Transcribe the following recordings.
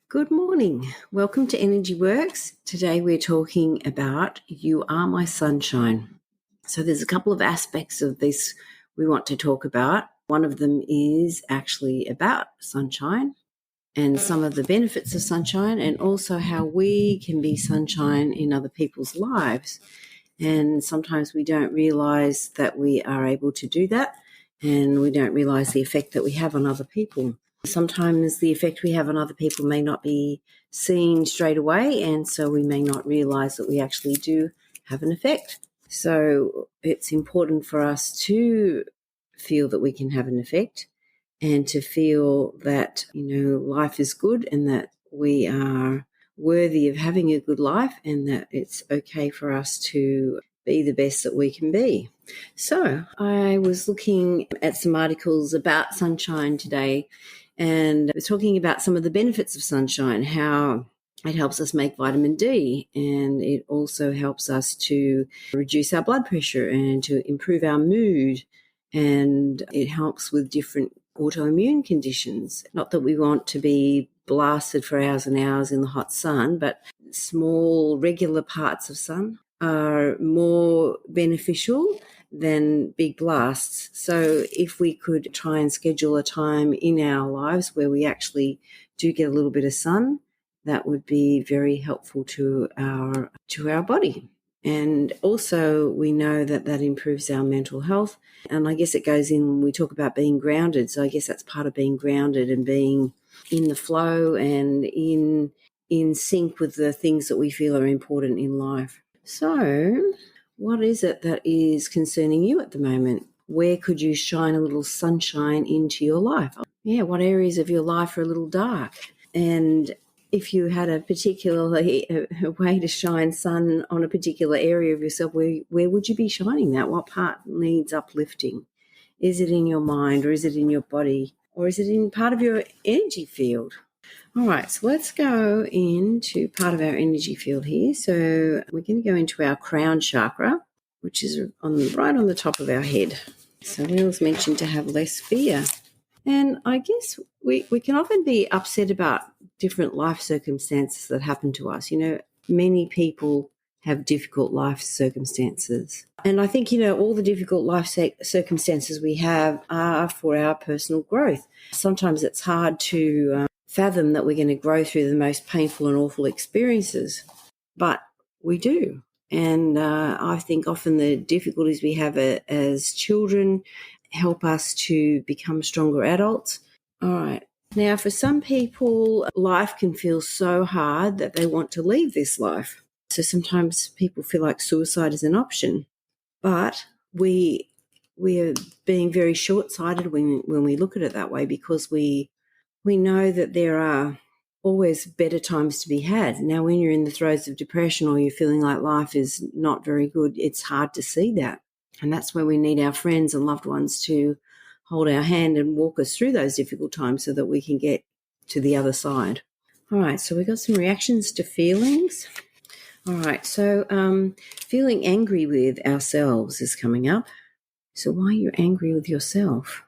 Good morning. Welcome to Energy Works. Today we're talking about You Are My Sunshine. So there's a couple of aspects of this we want to talk about. One of them is actually about sunshine and some of the benefits of sunshine, and also how we can be sunshine in other people's lives. And sometimes we don't realize that we are able to do that, and we don't realize the effect that we have on other people. Sometimes the effect we have on other people may not be seen straight away, and so we may not realize that we actually do have an effect. So it's important for us to feel that we can have an effect and to feel that, life is good and that we are worthy of having a good life and that it's okay for us to be the best that we can be. So I was looking at some articles about sunshine today, and I was talking about some of the benefits of sunshine, how it helps us make vitamin D, and it also helps us to reduce our blood pressure and to improve our mood, and it helps with different autoimmune conditions. Not that we want to be blasted for hours and hours in the hot sun, but small regular parts of sun are more beneficial than big blasts. So if we could try and schedule a time in our lives where we actually do get a little bit of sun, that would be very helpful to our body. And also we know that improves our mental health. And I guess it goes in when we talk about being grounded. So I guess that's part of being grounded and being in the flow and in sync with the things that we feel are important in life. So what is it that is concerning you at the moment? Where could you shine a little sunshine into your life? Yeah, what areas of your life are a little dark? And if you had a particular way to shine sun on a particular area of yourself, where would you be shining that? What part needs uplifting? Is it in your mind, or is it in your body, or is it in part of your energy field? All right, so let's go into part of our energy field here. So we're going to go into our crown chakra, which is right on the top of our head. So we always mentioned to have less fear. And I guess we can often be upset about different life circumstances that happen to us. Many people have difficult life circumstances. And I think, all the difficult life circumstances we have are for our personal growth. Sometimes it's hard to fathom that we're going to grow through the most painful and awful experiences, but we do. And I think often the difficulties we have as children help us to become stronger adults. All right. Now, for some people, life can feel so hard that they want to leave this life. So sometimes people feel like suicide is an option, but we are being very short-sighted when we look at it that way, because we know that there are always better times to be had. Now, when you're in the throes of depression or you're feeling like life is not very good, it's hard to see that. And that's where we need our friends and loved ones to hold our hand and walk us through those difficult times so that we can get to the other side. All right, so we've got some reactions to feelings. All right, so feeling angry with ourselves is coming up. So why are you angry with yourself?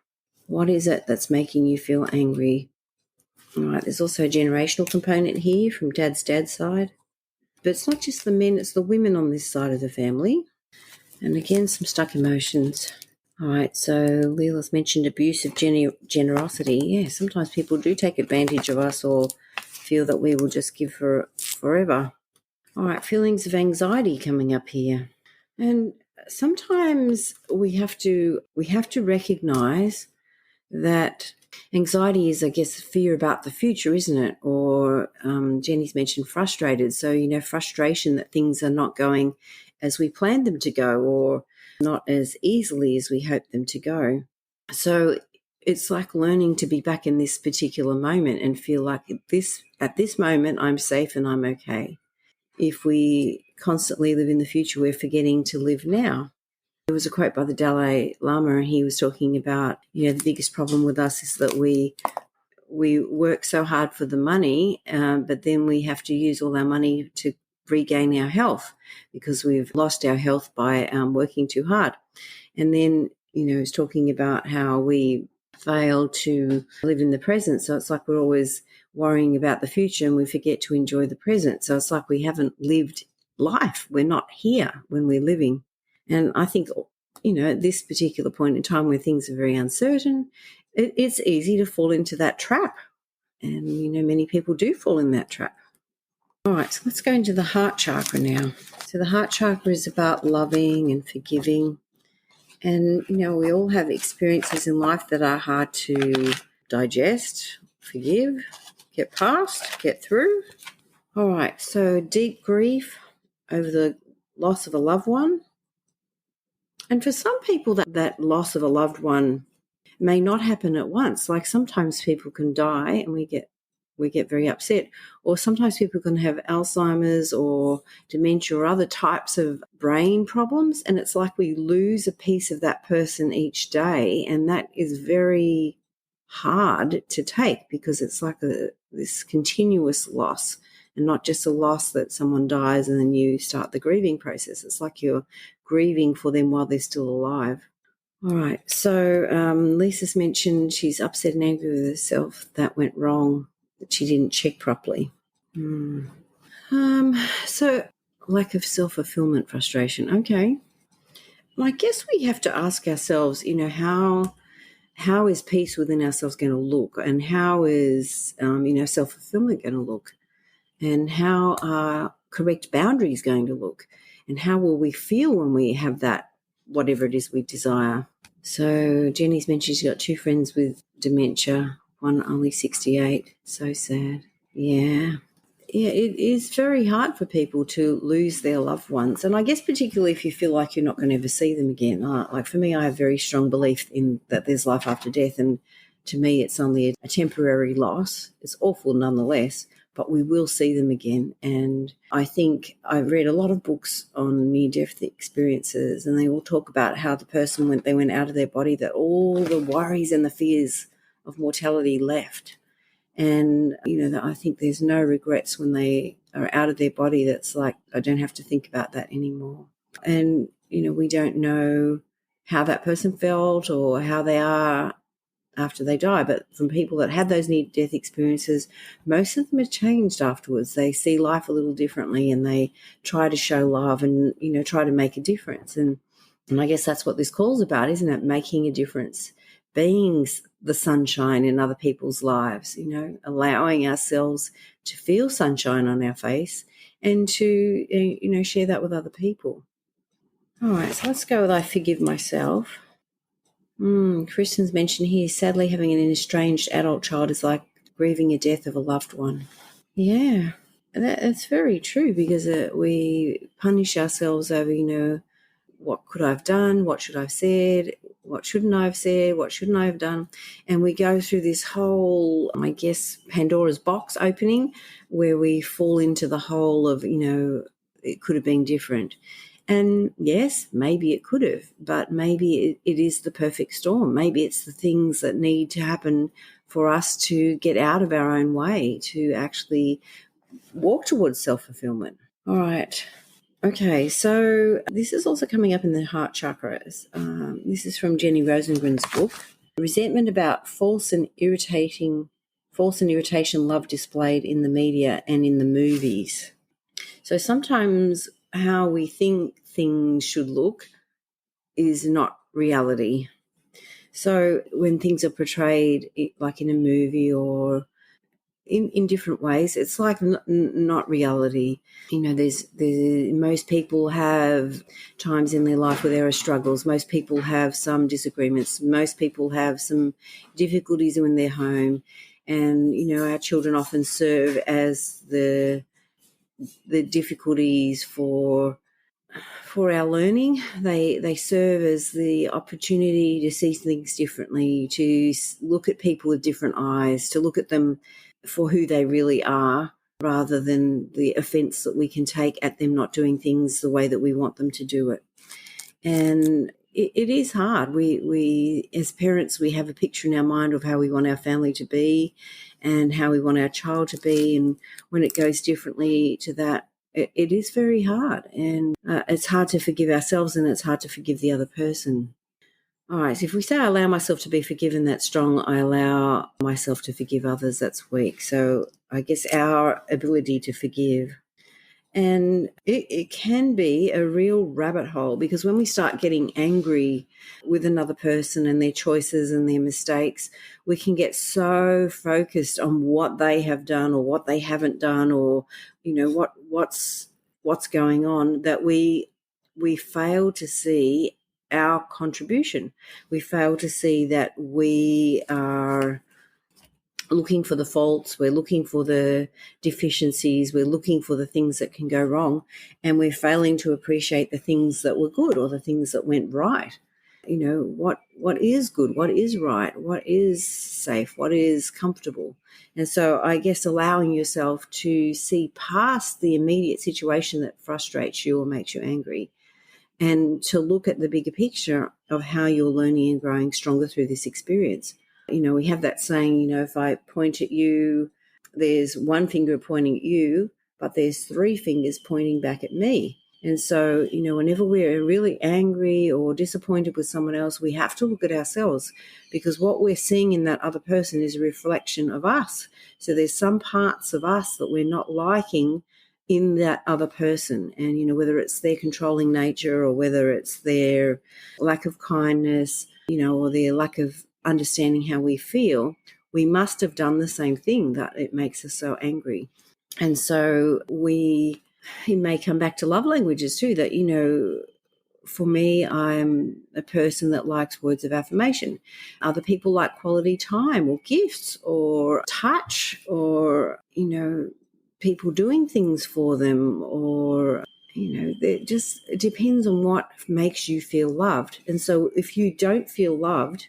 What is it that's making you feel angry? All right, there's also a generational component here from dad's side. But it's not just the men, it's the women on this side of the family. And again, some stuck emotions. All right, so Leela's mentioned abuse of generosity. Yeah, sometimes people do take advantage of us or feel that we will just give forever. All right, feelings of anxiety coming up here. And sometimes we have to recognize that anxiety is, I guess, fear about the future, isn't it? Or Jenny's mentioned frustrated. So, frustration that things are not going as we planned them to go or not as easily as we hoped them to go. So it's like learning to be back in this particular moment and feel like at this moment I'm safe and I'm okay. If we constantly live in the future, we're forgetting to live now. There was a quote by the Dalai Lama, and he was talking about, the biggest problem with us is that we work so hard for the money, but then we have to use all our money to regain our health because we've lost our health by working too hard. And then, he's talking about how we fail to live in the present. So it's like we're always worrying about the future and we forget to enjoy the present. So it's like we haven't lived life. We're not here when we're living. And I think, at this particular point in time where things are very uncertain, it's easy to fall into that trap. And, many people do fall in that trap. All right, so let's go into the heart chakra now. So the heart chakra is about loving and forgiving. And, we all have experiences in life that are hard to digest, forgive, get past, get through. All right, so deep grief over the loss of a loved one. And for some people, that loss of a loved one may not happen at once. Like sometimes people can die and we get very upset, or sometimes people can have Alzheimer's or dementia or other types of brain problems, and it's like we lose a piece of that person each day, and that is very hard to take because it's like this continuous loss, and not just a loss that someone dies and then you start the grieving process. It's like you're grieving for them while they're still alive. All right, so Lisa's mentioned she's upset and angry with herself. That went wrong, that she didn't check properly. So lack of self-fulfillment, frustration. Okay. Well, I guess we have to ask ourselves, how is peace within ourselves going to look, and how is, self-fulfillment going to look, and how are correct boundaries going to look, and how will we feel when we have that, whatever it is we desire. So Jenny's mentioned she's got 2 friends with dementia, one only 68. So sad. Yeah, it is very hard for people to lose their loved ones. And I guess particularly if you feel like you're not going to ever see them again. Like for me, I have very strong belief in that there's life after death. And to me, it's only a temporary loss. It's awful nonetheless, but we will see them again. And I think I've read a lot of books on near-death experiences, and they all talk about how the person, when they went out of their body, that all the worries and the fears of mortality left. And, I think there's no regrets when they are out of their body. That's like, I don't have to think about that anymore. And, we don't know how that person felt or how they are after they die. But from people that had those near-death experiences, most of them have changed afterwards. They see life a little differently and they try to show love and, try to make a difference. And I guess that's what this call's about, isn't it? Making a difference, being the sunshine in other people's lives, allowing ourselves to feel sunshine on our face and to, share that with other people. All right, so let's go with I forgive myself. Kristen's mentioned here, sadly having an estranged adult child is like grieving a death of a loved one. Yeah, that's very true because we punish ourselves over, what could I have done? What should I have said? What shouldn't I have said? What shouldn't I have done? And we go through this whole, I guess, Pandora's box opening where we fall into the whole of, it could have been different. And yes, maybe it could have, but maybe it is the perfect storm. Maybe it's the things that need to happen for us to get out of our own way, to actually walk towards self-fulfillment. All right. Okay, so this is also coming up in the heart chakras. This is from Jenny Rosengren's book, Resentment about false and irritation love displayed in the media and in the movies. So sometimes how we think things should look is not reality. So when things are portrayed like in a movie or in different ways, it's like not reality. There's most people have times in their life where there are struggles. Most people have some disagreements. Most people have some difficulties in their home. And, our children often serve as the difficulties for our learning. They serve as the opportunity to see things differently, to look at people with different eyes, to look at them for who they really are rather than the offence that we can take at them not doing things the way that we want them to do it. And it is hard. We as parents, we have a picture in our mind of how we want our family to be and how we want our child to be. And when it goes differently to that, it is very hard. And it's hard to forgive ourselves and it's hard to forgive the other person. All right, so if we say I allow myself to be forgiven, that's strong. I allow myself to forgive others, that's weak. So I guess, our ability to forgive. And it can be a real rabbit hole, because when we start getting angry with another person and their choices and their mistakes, we can get so focused on what they have done or what they haven't done, or what's going on, that we fail to see our contribution. We fail to see that we are looking for the faults, we're looking for the deficiencies, we're looking for the things that can go wrong, and we're failing to appreciate the things that were good or the things that went right. What is good, what is right, what is safe, what is comfortable. And so I guess allowing yourself to see past the immediate situation that frustrates you or makes you angry, and to look at the bigger picture of how you're learning and growing stronger through this experience. We have that saying, if I point at you, there's one finger pointing at you, but there's three fingers pointing back at me. And so, whenever we're really angry or disappointed with someone else, we have to look at ourselves, because what we're seeing in that other person is a reflection of us. So there's some parts of us that we're not liking in that other person. And, whether it's their controlling nature, or whether it's their lack of kindness, or their lack of understanding how we feel, we must have done the same thing that it makes us so angry. And so it may come back to love languages too, that, for me, I'm a person that likes words of affirmation. Other people like quality time or gifts or touch, or, people doing things for them, or, it depends on what makes you feel loved. And so if you don't feel loved,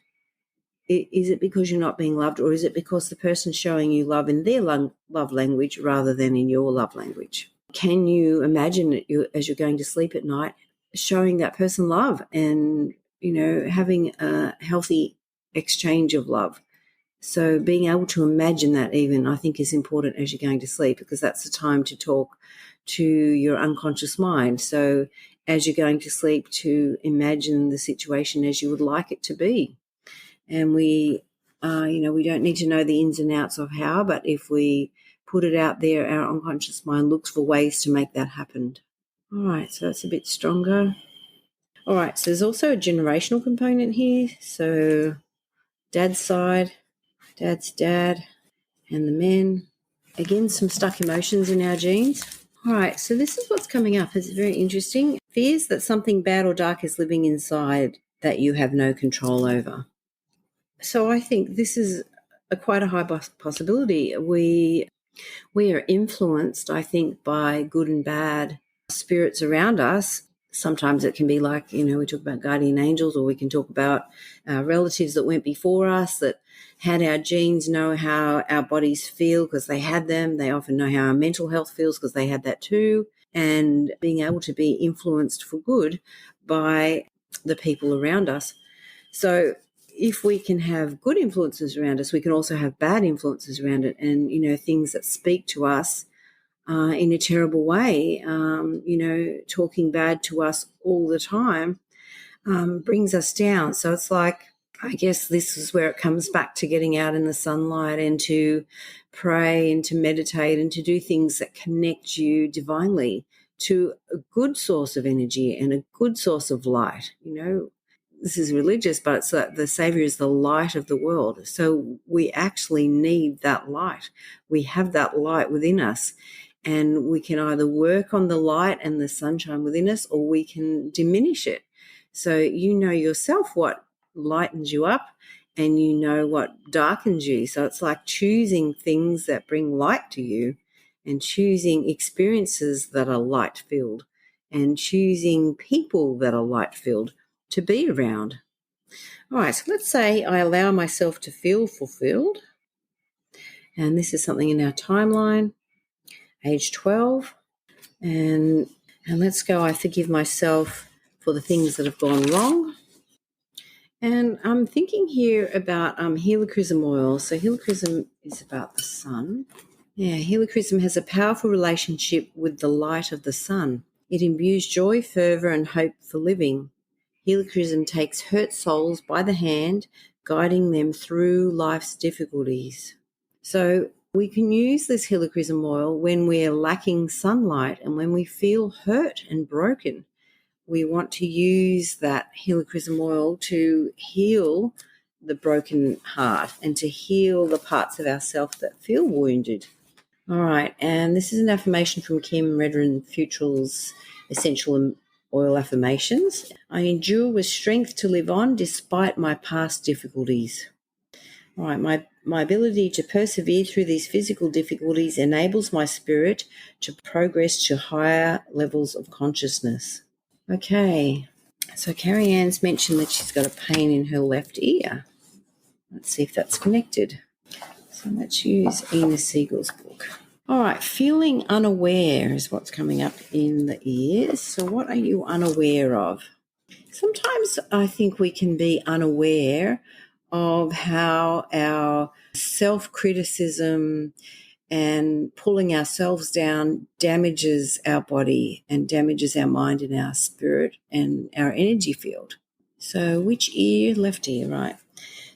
is it because you're not being loved, or is it because the person's showing you love in their love language rather than in your love language? Can you imagine that as you're going to sleep at night, showing that person love and, having a healthy exchange of love? So being able to imagine that, even, I think, is important as you're going to sleep, because that's the time to talk to your unconscious mind. So as you're going to sleep, to imagine the situation as you would like it to be. And we don't need to know the ins and outs of how, but if we put it out there, our unconscious mind looks for ways to make that happen. All right, so that's a bit stronger. All right, so there's also a generational component here. So dad's side, dad's dad, and the men. Again, some stuck emotions in our genes. All right, so this is what's coming up. It's very interesting. Fears that something bad or dark is living inside that you have no control over. So I think this is quite a high possibility. We are influenced, I think, by good and bad spirits around us. Sometimes it can be like, we talk about guardian angels, or we can talk about relatives that went before us that had our genes, know how our bodies feel because they had them. They often know how our mental health feels because they had that too. And being able to be influenced for good by the people around us. So if we can have good influences around us, we can also have bad influences around it, and, things that speak to us in a terrible way, talking bad to us all the time brings us down. So it's like, I guess this is where it comes back to getting out in the sunlight and to pray and to meditate and to do things that connect you divinely to a good source of energy and a good source of light. This is religious, but it's like the Savior is the light of the world. So we actually need that light. We have that light within us, and we can either work on the light and the sunshine within us, or we can diminish it. So yourself what lightens you up, and what darkens you. So it's like choosing things that bring light to you, and choosing experiences that are light-filled, and choosing people that are light-filled to be around. All right, so let's say I allow myself to feel fulfilled. And this is something in our timeline, age 12. And let's go, I forgive myself for the things that have gone wrong. And I'm thinking here about Helichrysum oil. So Helichrysum is about the sun. Yeah, Helichrysum has a powerful relationship with the light of the sun. It imbues joy, fervour, and hope for living. Helichrysum takes hurt souls by the hand, guiding them through life's difficulties. So We can use this Helichrysum oil when we're lacking sunlight and when we feel hurt and broken. We want to use that Helichrysum oil to heal the broken heart and to heal the parts of ourself that feel wounded. All right, and this is an affirmation from Kim Redden Futrell's Essential Oil Affirmations. I endure with strength to live on despite my past difficulties. All right, my ability to persevere through these physical difficulties enables my spirit to progress to higher levels of consciousness. Okay, so Carrie Ann's mentioned that she's got a pain in her left ear. Let's see if that's connected. So let's use Ina Siegel's book. All right, feeling unaware is what's coming up in the ears. So what are you unaware of? Sometimes I think we can be unaware of how our self-criticism and pulling ourselves down damages our body and damages our mind and our spirit and our energy field. So which ear? Left ear, right?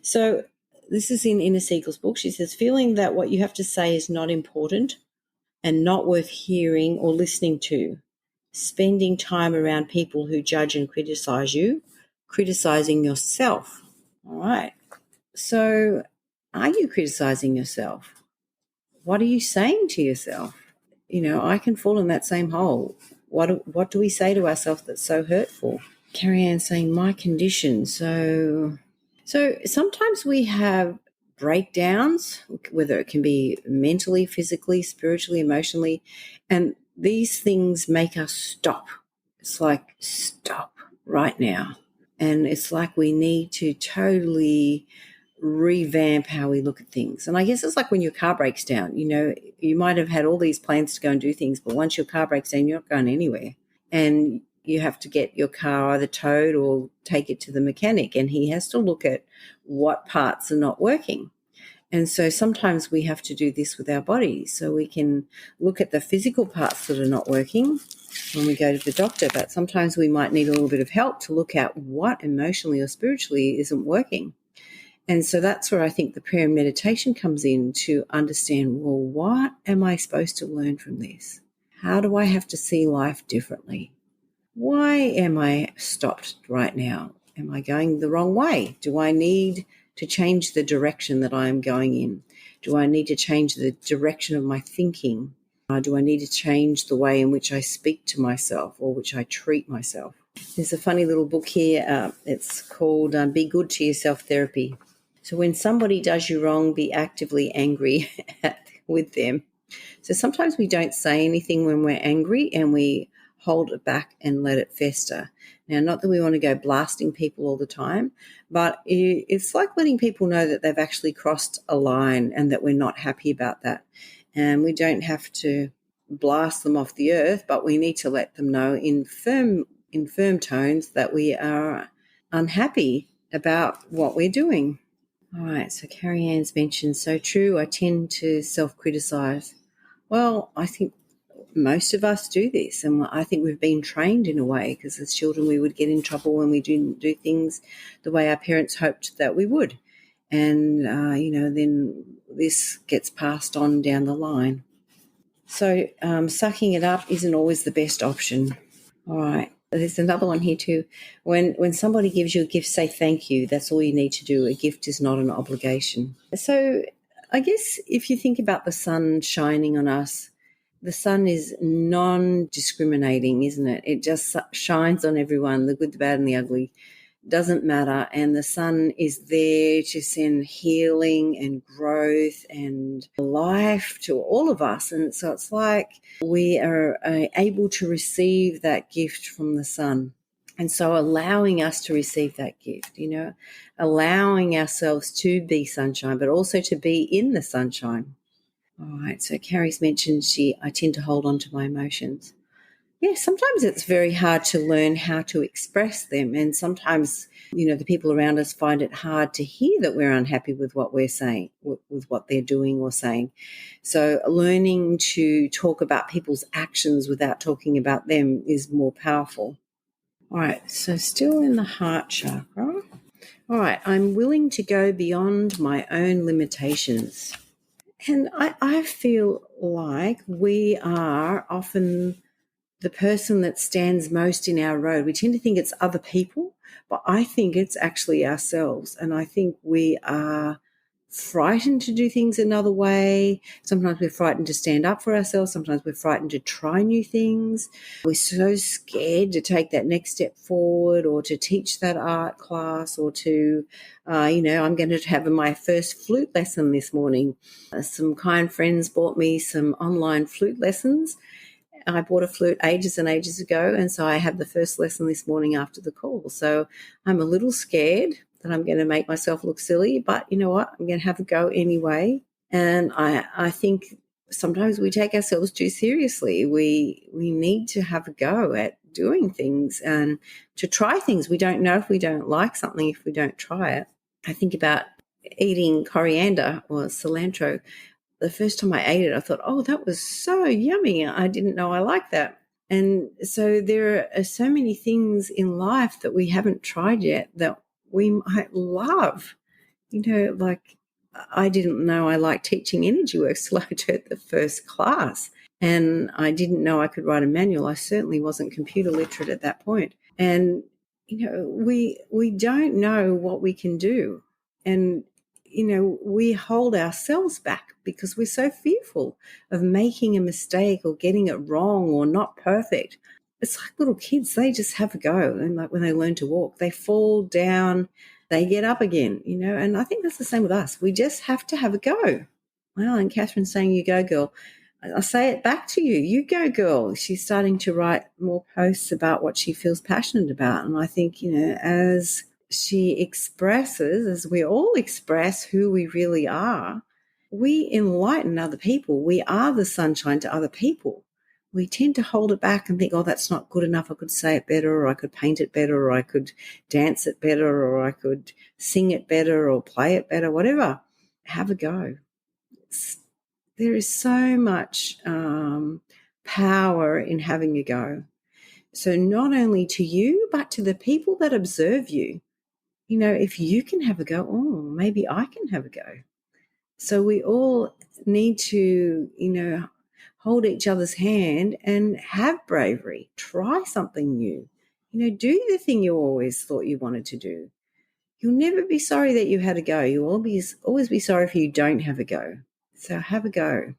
So this is in Ina Siegel's book. She says, feeling that what you have to say is not important and not worth hearing or listening to. Spending time around people who judge and criticize you, criticizing yourself. All right. So are you criticizing yourself? What are you saying to yourself? I can fall in that same hole. What do we say to ourselves that's so hurtful? Carrie Ann saying, my condition. So sometimes we have breakdowns, whether it can be mentally, physically, spiritually, emotionally, and these things make us stop. It's like, stop right now. And it's like we need to totally revamp how we look at things. And I guess it's like when your car breaks down, you might have had all these plans to go and do things, but once your car breaks down, you're not going anywhere. And you have to get your car either towed or take it to the mechanic, and he has to look at what parts are not working. And so sometimes we have to do this with our bodies. So we can look at the physical parts that are not working when we go to the doctor, but sometimes we might need a little bit of help to look at what emotionally or spiritually isn't working. And so that's where I think the prayer and meditation comes in, to understand, well, what am I supposed to learn from this? How do I have to see life differently? Why am I stopped right now? Am I going the wrong way? Do I need to change the direction that I am going in? Do I need to change the direction of my thinking? Do I need to change the way in which I speak to myself or which I treat myself? There's a funny little book here. It's called Be Good to Yourself Therapy. So when somebody does you wrong, be actively angry with them. So sometimes we don't say anything when we're angry and we hold it back and let it fester. Now, not that we want to go blasting people all the time, but it's like letting people know that they've actually crossed a line and that we're not happy about that. And we don't have to blast them off the earth, but we need to let them know in firm tones that we are unhappy about what we're doing. All right, so Carrie Ann's mentioned, so true, I tend to self-criticize. Well, I think most of us do this, and I think we've been trained in a way, because as children we would get in trouble when we didn't do things the way our parents hoped that we would. And, then this gets passed on down the line. So sucking it up isn't always the best option. All right. There's another one here too. When somebody gives you a gift, say thank you. That's all you need to do. A gift is not an obligation. So I guess if you think about the sun shining on us, the sun is non-discriminating, isn't it? It just shines on everyone, the good, the bad, and the ugly. Doesn't matter. And the sun is there to send healing and growth and life to all of us. And so it's like we are able to receive that gift from the sun. And so allowing us to receive that gift, allowing ourselves to be sunshine, but also to be in the sunshine. All right. So Carrie's mentioned I tend to hold on to my emotions. Yeah, sometimes it's very hard to learn how to express them. And sometimes, the people around us find it hard to hear that we're unhappy with what we're saying, with what they're doing or saying. So learning to talk about people's actions without talking about them is more powerful. All right, so still in the heart chakra. All right, I'm willing to go beyond my own limitations. And I feel like we are often the person that stands most in our road. We tend to think it's other people, but I think it's actually ourselves. And I think we are frightened to do things another way. Sometimes we're frightened to stand up for ourselves. Sometimes we're frightened to try new things. We're so scared to take that next step forward or to teach that art class or to, I'm going to have my first flute lesson this morning. Some kind friends bought me some online flute lessons. I bought a flute ages and ages ago, and so I have the first lesson this morning after the call. So I'm a little scared that I'm going to make myself look silly, but you know what? I'm going to have a go anyway. And I think sometimes we take ourselves too seriously. We need to have a go at doing things and to try things. We don't know if we don't like something if we don't try it. I think about eating coriander or cilantro. The first time I ate it, I thought, oh, that was so yummy. I didn't know I liked that. And so there are so many things in life that we haven't tried yet that we might love. Like I didn't know I liked teaching energy works till I took the first class. And I didn't know I could write a manual. I certainly wasn't computer literate at that point. And, we don't know what we can do. And we hold ourselves back because we're so fearful of making a mistake or getting it wrong or not perfect. It's like little kids, they just have a go. And like when they learn to walk, they fall down, they get up again, and I think that's the same with us. We just have to have a go. Well, and Catherine's saying, you go, girl. I say it back to you. You go, girl. She's starting to write more posts about what she feels passionate about. And I think, as she expresses, as we all express who we really are, we enlighten other people. We are the sunshine to other people. We tend to hold it back and think, oh, that's not good enough. I could say it better, or I could paint it better, or I could dance it better, or I could sing it better, or play it better, whatever. Have a go. There is so much power in having a go. So not only to you, but to the people that observe you. If you can have a go, oh, maybe I can have a go. So we all need to, hold each other's hand and have bravery. Try something new. Do the thing you always thought you wanted to do. You'll never be sorry that you had a go. You'll always be sorry if you don't have a go. So have a go.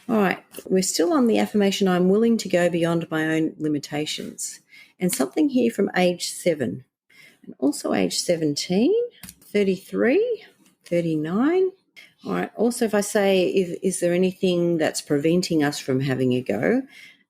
All right, we're still on the affirmation, I'm willing to go beyond my own limitations. And something here from age 7. And also age 17, 33, 39. All right, also if I say, is there anything that's preventing us from having a go,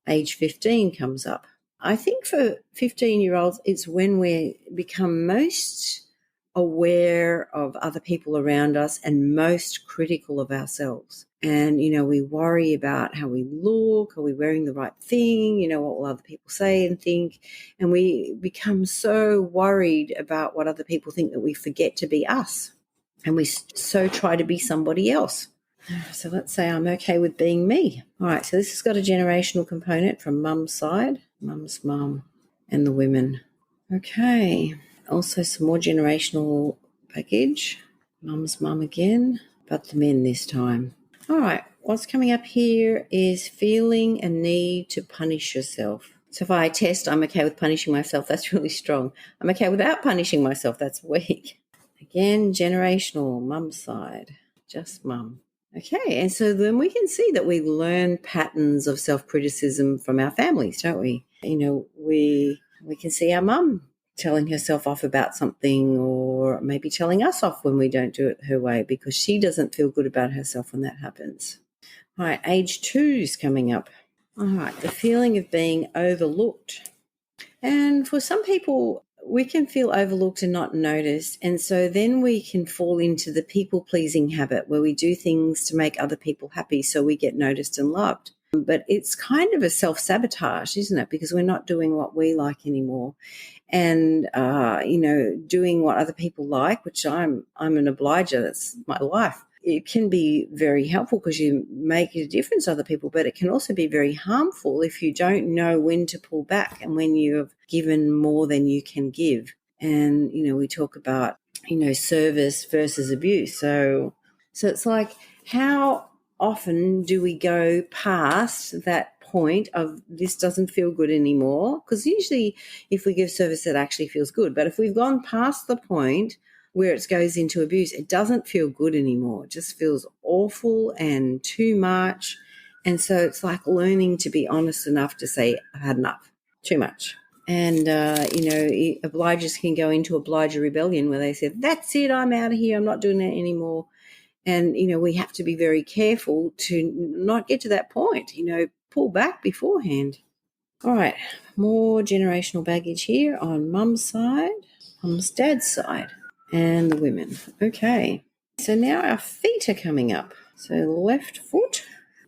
age 15 comes up. I think for 15-year-olds, it's when we become most aware of other people around us and most critical of ourselves. And, we worry about how we look. Are we wearing the right thing? What will other people say and think? And we become so worried about what other people think that we forget to be us. And we so try to be somebody else. So let's say I'm okay with being me. All right, so this has got a generational component from mum's side, mum's mum, and the women. Okay, also some more generational baggage. Mum's mum again, but the men this time. All right, what's coming up here is feeling a need to punish yourself. So if I test, I'm okay with punishing myself, that's really strong. I'm okay without punishing myself, that's weak. Again, generational, mum's side, just mum. Okay, and so then we can see that we learn patterns of self-criticism from our families, don't we? We can see our mum telling herself off about something, or maybe telling us off when we don't do it her way because she doesn't feel good about herself when that happens. All right, age 2's coming up. All right, the feeling of being overlooked. And for some people, we can feel overlooked and not noticed. And so then we can fall into the people-pleasing habit where we do things to make other people happy so we get noticed and loved. But it's kind of a self-sabotage, isn't it? Because we're not doing what we like anymore. And, doing what other people like, which I'm an obliger, that's my life. It can be very helpful because you make a difference to other people, but it can also be very harmful if you don't know when to pull back and when you have given more than you can give. And, we talk about, service versus abuse. So it's like, how often do we go past that point of this doesn't feel good anymore? Because usually if we give service, it actually feels good. But if we've gone past the point where it goes into abuse, it doesn't feel good anymore. It just feels awful and too much. And so it's like learning to be honest enough to say, I've had enough, too much. And, obligers can go into obliger rebellion where they say, that's it, I'm out of here, I'm not doing that anymore. And, we have to be very careful to not get to that point, pull back beforehand. All right, more generational baggage here on mum's side, mum's dad's side, and the women. Okay, so now our feet are coming up. So left foot.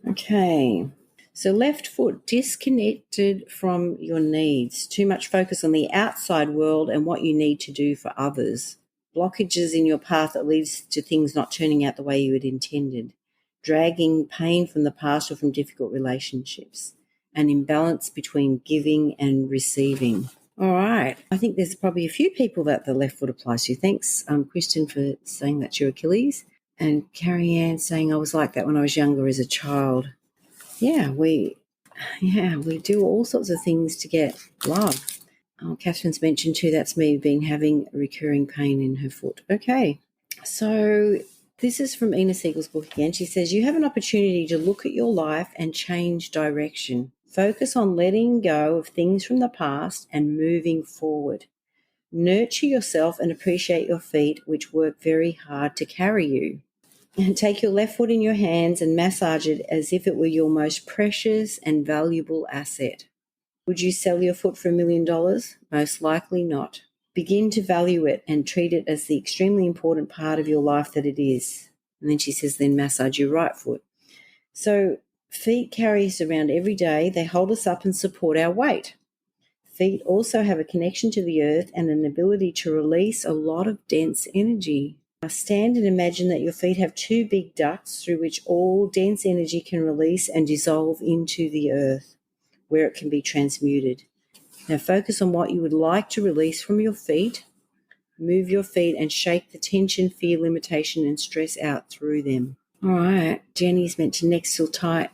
Okay, so left foot, disconnected from your needs. Too much focus on the outside world and what you need to do for others. Blockages in your path that leads to things not turning out the way you had intended. Dragging pain from the past or from difficult relationships. An imbalance between giving and receiving. All right. I think there's probably a few people that the left foot applies to. Thanks, Kristen, for saying that's your Achilles. And Carrie Ann saying I was like that when I was younger as a child. Yeah, we do all sorts of things to get love. Oh, Catherine's mentioned too, that's me been having recurring pain in her foot. Okay, so this is from Ina Siegel's book again. She says, you have an opportunity to look at your life and change direction. Focus on letting go of things from the past and moving forward. Nurture yourself and appreciate your feet, which work very hard to carry you. And take your left foot in your hands and massage it as if it were your most precious and valuable asset. Would you sell your foot for $1 million? Most likely not. Begin to value it and treat it as the extremely important part of your life that it is. And then she says, then massage your right foot. So feet carry us around every day. They hold us up and support our weight. Feet also have a connection to the earth and an ability to release a lot of dense energy. Now stand and imagine that your feet have two big ducts through which all dense energy can release and dissolve into the earth, where it can be transmuted. Now focus on what you would like to release from your feet. Move your feet and shake the tension, fear, limitation, and stress out through them. All right. Jenny's mentioned neck still tight.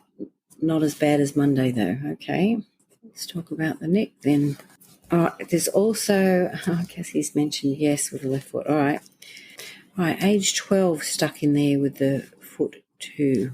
Not as bad as Monday, though. Okay. Let's talk about the neck then. All right. There's also, Cassie's mentioned yes with the left foot. All right. All right. Age 12 stuck in there with the foot too.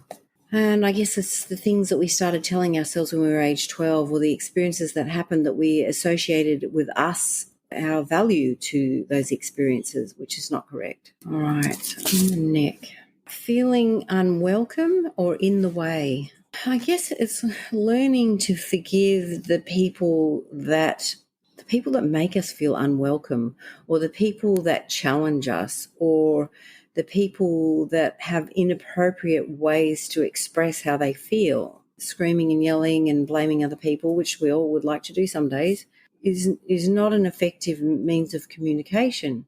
And I guess it's the things that we started telling ourselves when we were age 12 or the experiences that happened that we associated with us, our value to those experiences, which is not correct. All right, in the neck. Feeling unwelcome or in the way. I guess it's learning to forgive the people that make us feel unwelcome, or the people that challenge us, or the people that have inappropriate ways to express how they feel, screaming and yelling and blaming other people, which we all would like to do some days, is not an effective means of communication.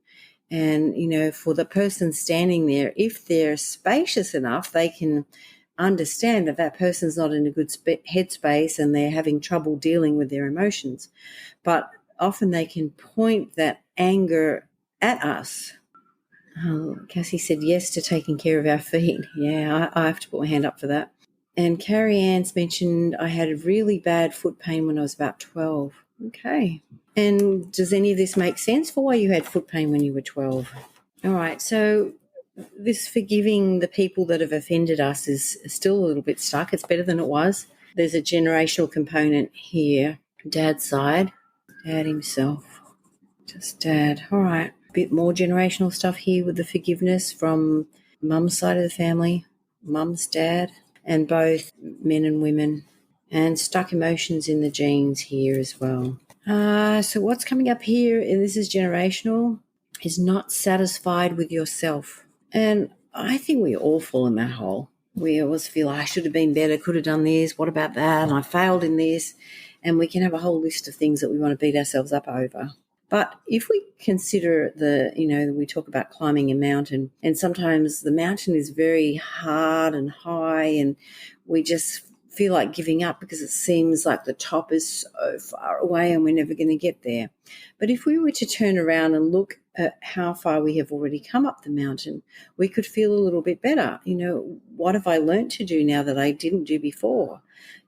And, for the person standing there, if they're spacious enough, they can understand that that person's not in a good headspace and they're having trouble dealing with their emotions. But often they can point that anger at us. Cassie said yes to taking care of our feet. Yeah, I have to put my hand up for that. And Carrie Ann's mentioned I had really bad foot pain when I was about 12. Okay. And does any of this make sense for why you had foot pain when you were 12? All right. So this forgiving the people that have offended us is still a little bit stuck. It's better than it was. There's a generational component here. Dad's side. Dad himself. Just dad. All right. Bit more generational stuff here with the forgiveness from mum's side of the family, mum's dad, and both men and women, and stuck emotions in the genes here as well. So what's coming up here, and this is generational, is not satisfied with yourself. And I think we all fall in that hole. We always feel, I should have been better, could have done this, what about that, and I failed in this. And we can have a whole list of things that we want to beat ourselves up over. But if we consider we talk about climbing a mountain, and sometimes the mountain is very hard and high, and we just feel like giving up because it seems like the top is so far away and we're never going to get there. But if we were to turn around and look at how far we have already come up the mountain, we could feel a little bit better. What have I learned to do now that I didn't do before?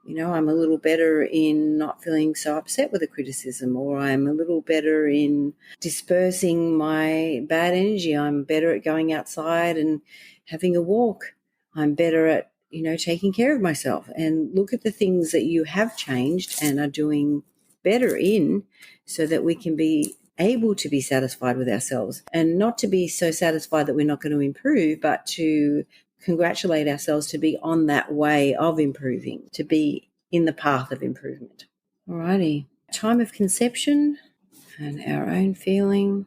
I'm a little better in not feeling so upset with a criticism, or I'm a little better in dispersing my bad energy. I'm better at going outside and having a walk. I'm better at, taking care of myself. And look at the things that you have changed and are doing better in, so that we can be able to be satisfied with ourselves, and not to be so satisfied that we're not going to improve, but to congratulate ourselves to be on that way of improving, to be in the path of improvement. Alrighty. Time of conception and our own feeling.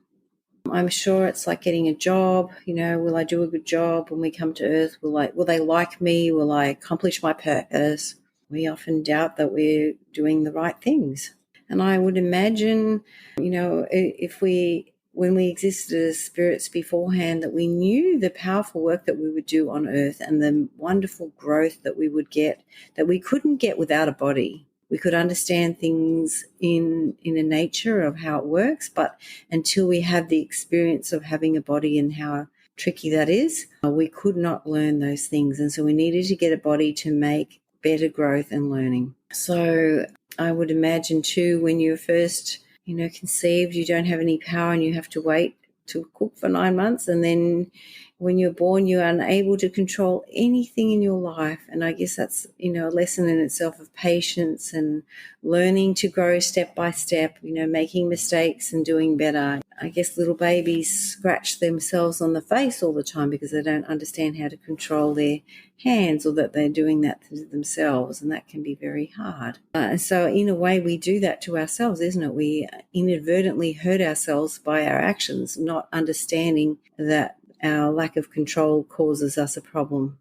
I'm sure it's like getting a job. Will I do a good job when we come to Earth? Will they like me? Will I accomplish my purpose? We often doubt that we're doing the right things. And I would imagine, when we existed as spirits beforehand, that we knew the powerful work that we would do on Earth and the wonderful growth that we would get, that we couldn't get without a body. We could understand things in the nature of how it works, but until we have the experience of having a body and how tricky that is, we could not learn those things. And so we needed to get a body to make better growth and learning. So I would imagine too, when you're first, conceived, you don't have any power and you have to wait to cook for 9 months. And then when you're born, you're unable to control anything in your life. And I guess that's, a lesson in itself of patience and learning to grow step by step, making mistakes and doing better. I guess little babies scratch themselves on the face all the time because they don't understand how to control their hands, or that they're doing that to themselves, and that can be very hard. So in a way, we do that to ourselves, isn't it? We inadvertently hurt ourselves by our actions, not understanding that our lack of control causes us a problem.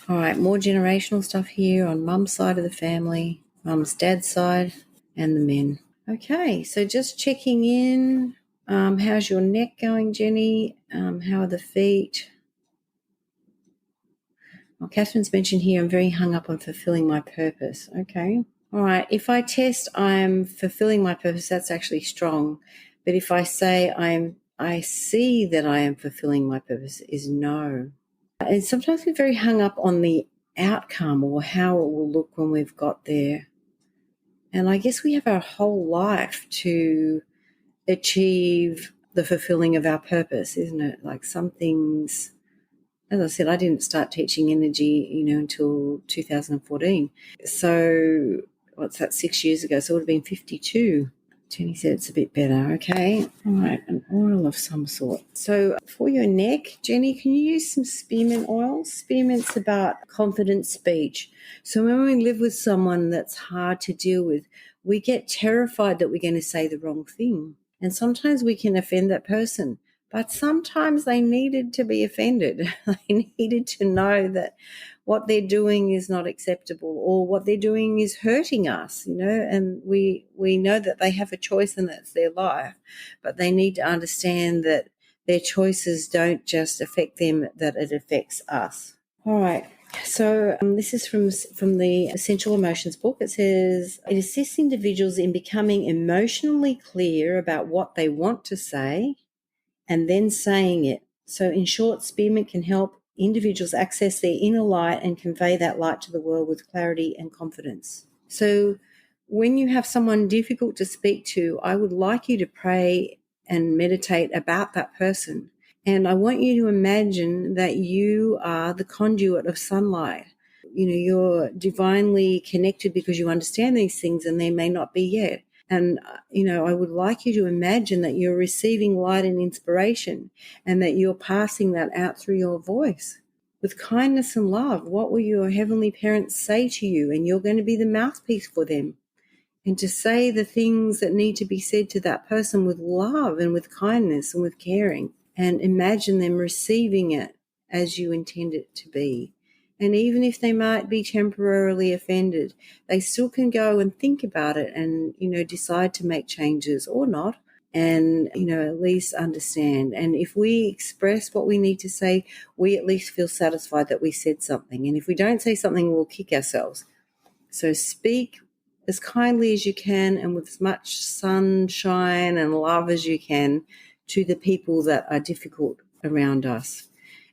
All right, more generational stuff here on mum's side of the family, mum's dad's side, and the men. Okay, so just checking in. How's your neck going, Jenny? How are the feet? Well, Catherine's mentioned here, I'm very hung up on fulfilling my purpose. Okay. All right. If I test I'm fulfilling my purpose, that's actually strong. But if I say I see that I am fulfilling my purpose, is no. And sometimes we're very hung up on the outcome or how it will look when we've got there. And I guess we have our whole life to achieve the fulfilling of our purpose, isn't it? Like some things, as I said, I didn't start teaching energy, until 2014. So what's that, 6 years ago? So it would have been 52. Jenny said it's a bit better. Okay. All right. An oil of some sort. So for your neck, Jenny, can you use some spearmint oil? Spearmint's about confident speech. So when we live with someone that's hard to deal with, we get terrified that we're going to say the wrong thing. And sometimes we can offend that person. But sometimes they needed to be offended. They needed to know that what they're doing is not acceptable, or what they're doing is hurting us, and we know that they have a choice and that's their life, but they need to understand that their choices don't just affect them, that it affects us. All right. So this is from the Essential Emotions book. It says, it assists individuals in becoming emotionally clear about what they want to say and then saying it. So in short, spearmint can help individuals access their inner light and convey that light to the world with clarity and confidence. So when you have someone difficult to speak to, I would like you to pray and meditate about that person. And I want you to imagine that you are the conduit of sunlight. You're divinely connected because you understand these things, and they may not be yet. And, I would like you to imagine that you're receiving light and inspiration, and that you're passing that out through your voice with kindness and love. What will your heavenly parents say to you? And you're going to be the mouthpiece for them. And to say the things that need to be said to that person with love and with kindness and with caring. And imagine them receiving it as you intend it to be. And even if they might be temporarily offended, they still can go and think about it and, decide to make changes or not, and, at least understand. And if we express what we need to say, we at least feel satisfied that we said something. And if we don't say something, we'll kick ourselves. So speak as kindly as you can and with as much sunshine and love as you can to the people that are difficult around us.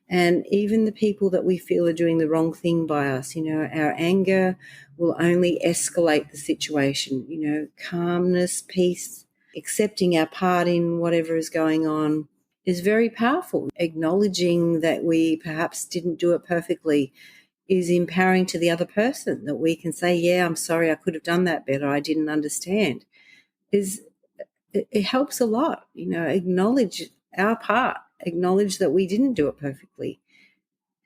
And even the people that we feel are doing the wrong thing by us, our anger will only escalate the situation. Calmness, peace, accepting our part in whatever is going on is very powerful. Acknowledging that we perhaps didn't do it perfectly is empowering to the other person, that we can say, yeah, I'm sorry, I could have done that better, I didn't understand. It helps a lot. Acknowledge our part, acknowledge that we didn't do it perfectly,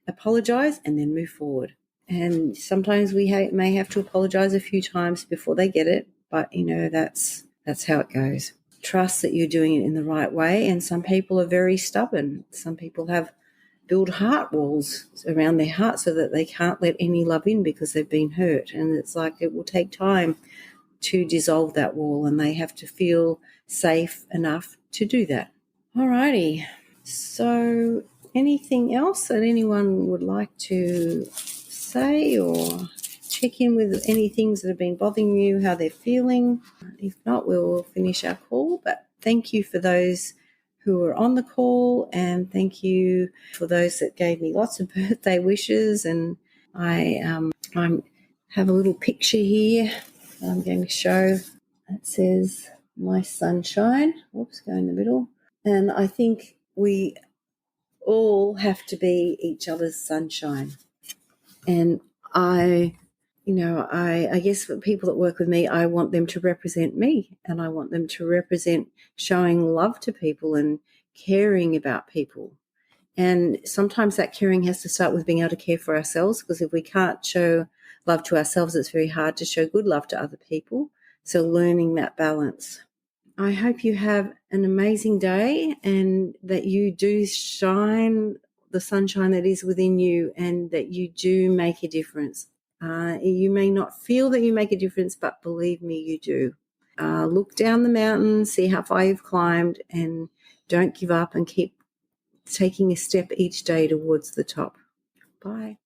apologize, and then move forward. And sometimes we may have to apologize a few times before they get it, but that's how it goes. Trust that you're doing it in the right way. And some people are very stubborn. Some people have built heart walls around their heart so that they can't let any love in because they've been hurt. And it's like it will take time to dissolve that wall, and they have to feel safe enough to do that. Alrighty. So anything else that anyone would like to say or check in with any things that have been bothering you, how they're feeling? If not, we'll finish our call. But thank you for those who were on the call, and thank you for those that gave me lots of birthday wishes. And I have a little picture here that I'm going to show that says my sunshine. Whoops, go in the middle. And I think we all have to be each other's sunshine. And I guess for people that work with me, I want them to represent me, and I want them to represent showing love to people and caring about people. And sometimes that caring has to start with being able to care for ourselves, because if we can't show love to ourselves, it's very hard to show good love to other people. So learning that balance. I hope you have an amazing day, and that you do shine the sunshine that is within you, and that you do make a difference. You may not feel that you make a difference, but believe me, you do. Look down the mountain, see how far you've climbed, and don't give up, and keep taking a step each day towards the top. Bye.